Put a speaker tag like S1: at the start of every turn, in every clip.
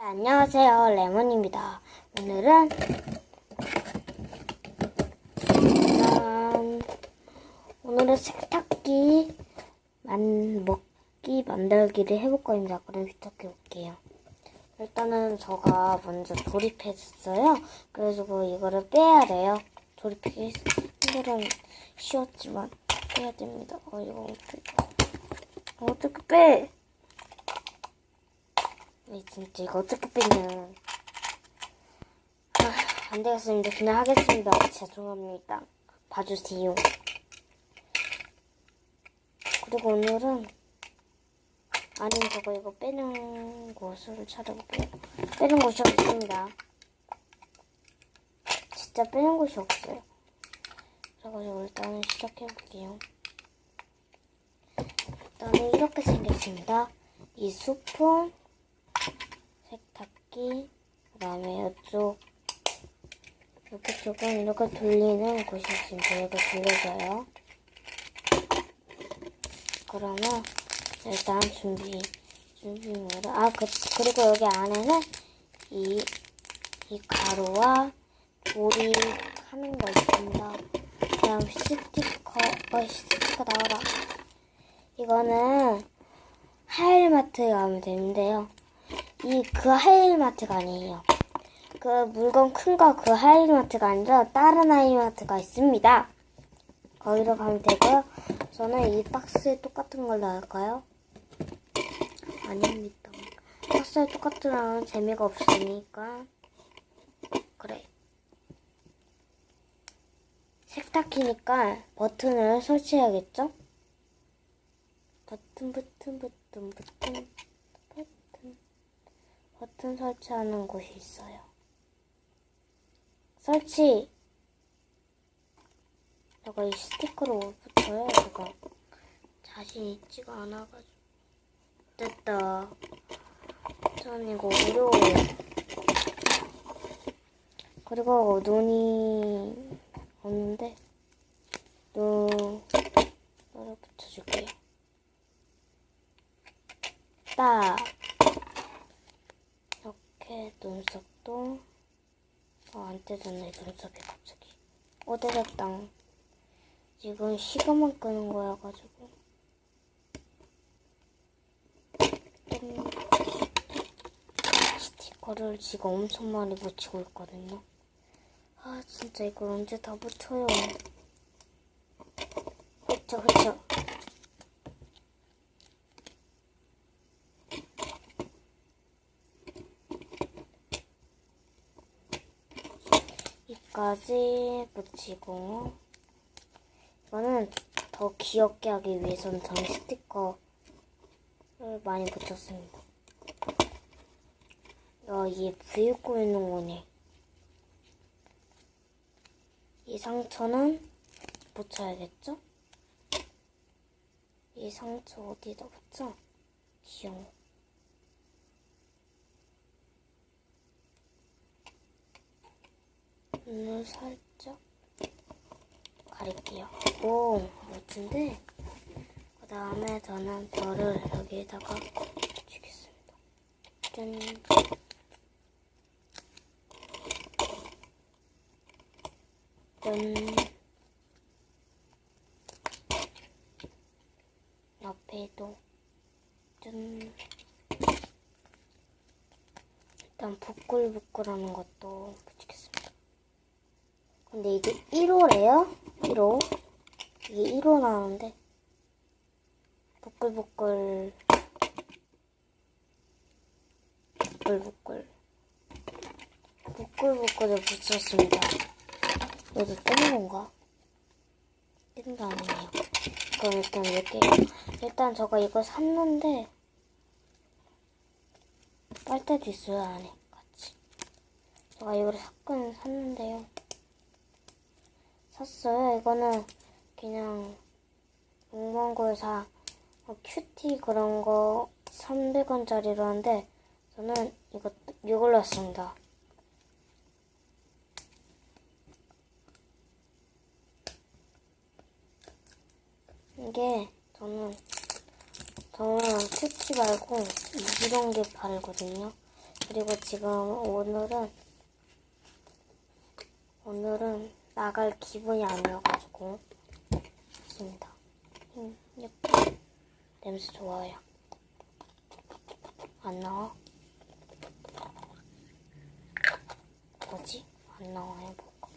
S1: 안녕하세요, 레몬입니다. 오늘은 세탁기 먹기 만들기를 해볼 거입니다. 그럼 시작해 볼게요. 일단은 제가 먼저 조립했어요. 그래가지고 이거를 빼야 돼요. 조립하기 힘들은 쉬웠지만 빼야 됩니다. 이거 어떻게 빼? 진짜 이거 어떻게 빼냐. 안 되겠습니다. 그냥 하겠습니다. 죄송합니다. 봐주세요. 그리고 오늘은 저거 이거 빼는 곳을 찾아볼게요. 빼는 곳이 없습니다. 진짜 빼는 곳이 없어요. 그래가지고 일단은 시작해볼게요. 일단은 이렇게 생겼습니다. 이 스푼, 세탁기, 그 다음에 이쪽은 이렇게 돌리는 곳이 있습니다. 이렇게 돌려줘요. 그러면 일단 준비물을 그리고 여기 안에는 이 가루와 조립하는 거 있습니다. 그다음 스티커 나와라. 이거는 하이마트에 가면 되는데요. 그 하이마트가 아니에요. 그 물건 큰 거 그 하이마트가 아니라 다른 하이마트가 있습니다. 거기로 가면 되고요. 저는 이 박스에 똑같은 걸로 할까요? 아닙니다. 박스에 똑같으면 재미가 없으니까. 그래. 세탁기니까 버튼을 설치해야겠죠? 버튼 설치하는 곳이 있어요. 설치! 제가 이 스티커를 못 붙여요. 제가 자신 있지가 않아가지고. 됐다. 전 이거 어려워요. 그리고 눈이 없는데 눈을 붙여줄게요. 딱 이렇게 눈썹도 안 떼졌네. 눈썹이 갑자기. 됐다. 지금 시간만 끄는 거여가지고. 스티커를 지금 엄청 많이 붙이고 있거든요. 진짜 이걸 언제 다 붙여요. 그쵸. 이까지 붙이고, 이거는 더 귀엽게 하기 위해서는 저는 스티커를 많이 붙였습니다. 이게 부익고 있는 거네. 이 상처는 붙여야겠죠? 이 상처 어디다 붙여? 귀여워. 눈을 살짝 가릴게요. 오, 멋진데? 그 다음에 저는 별을 여기에다가 붙이겠습니다. 짠. 짠. 옆에도 짠. 일단 부글부글하는 것도 붙이겠습니다. 근데 이게 1호래요? 1호. 이게 1호 나오는데 부글부글을 붙였습니다. 이거 떼는 건가? 떼는 게 아니네요. 그럼 일단 이렇게 일단 제가 이거 샀는데 빨대도 있어요. 안에 같이. 제가 이거를 샀는데요. 샀어요. 이거는 그냥 문방구에서 큐티 그런 거 300원짜리로 하는데 저는 이걸로 샀습니다. 이게 저는 큐티 말고 이런 게 바르거든요. 그리고 지금 오늘은 나갈 기분이 아니어가지고 했습니다. 예뻐. 냄새 좋아요. 안 나와? 뭐지? 안 나와요, 뭐가.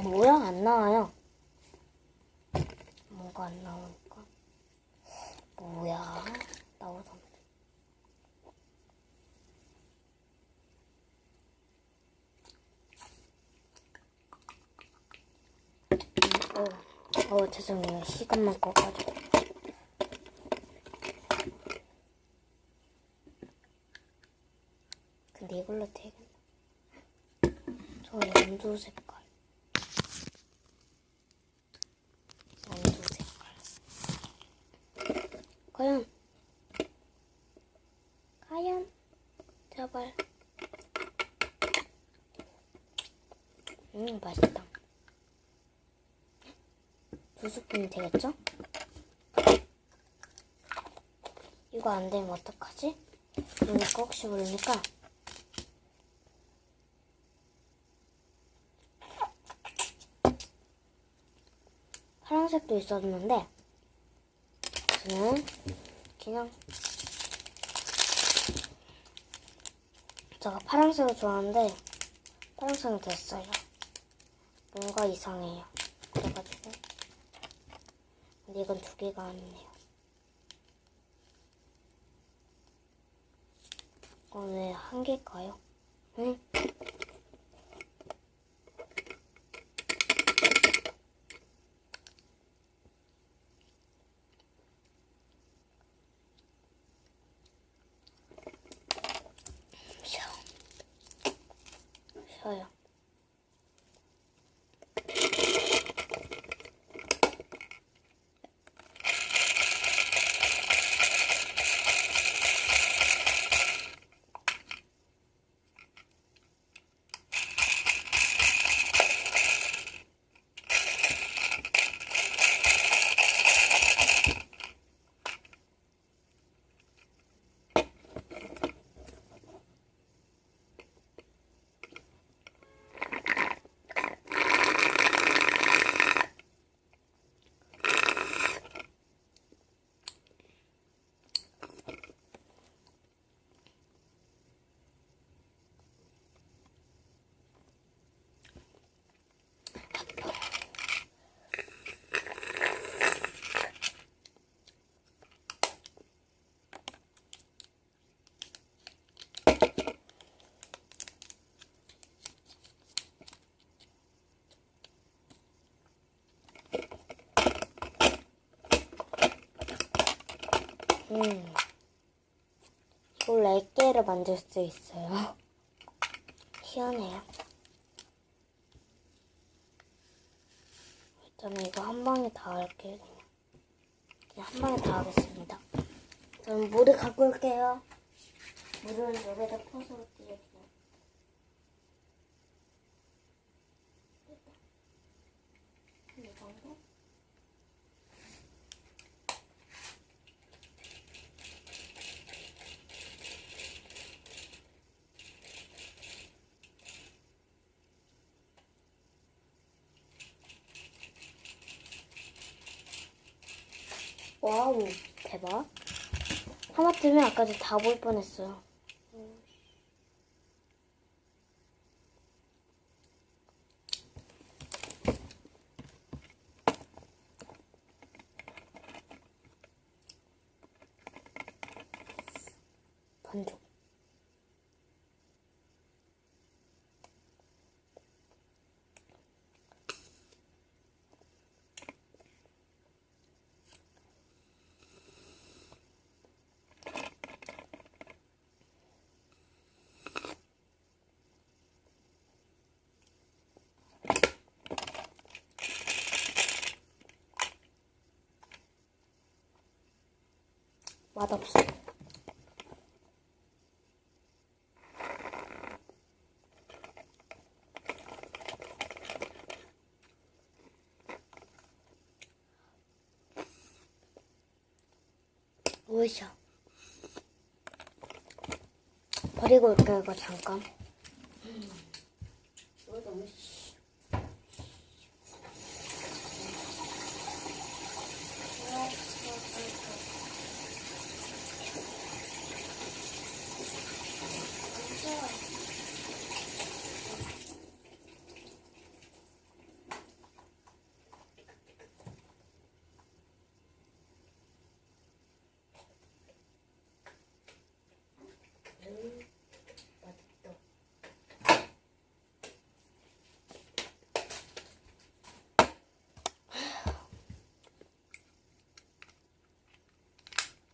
S1: 뭐야? 안 나와요. 뭔가 안 나오니까. 뭐야? 나오던데. 죄송해요. 시간만 꺼가지고. 근데 이걸로 되겠네. 저 연두 색깔. 연두 색깔. 과연, 제발. 맛있다. 2스푼이 되겠죠? 이거 안 되면 어떡하지? 그러니까 혹시 모르니까 파란색도 있었는데 저는 그냥 제가 파란색을 좋아하는데 파란색은 됐어요. 뭔가 이상해요. 그래가지고 근데 이건 2개가 아니네요. 이건 왜 1개일까요? 응? 쉬어요. 이걸로 액계를 만들 수 있어요. 희한해요. 일단은 이거 한 방에 다 할게요. 그냥 한 방에 다 하겠습니다. 저는 물을 갖고 올게요. 물을 여기다 퍼서 올게요. 이 정도? 와우, 대박. 하마터면 아까 다 볼 뻔했어요. 반죽. 맛없어. 오이셔. 버리고 올게요, 이거 잠깐.
S2: 이거 너무 맛있다.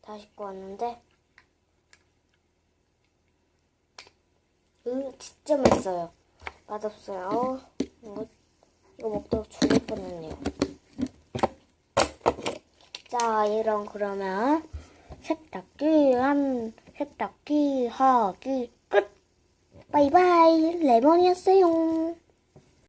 S1: 다 씻고 왔는데, 진짜 맛있어요. 맛없어요. 이거 먹다가 죽을 뻔했네요. 자, 이런 그러면 세탁기 하기 끝. 바이바이. 레몬이었어요.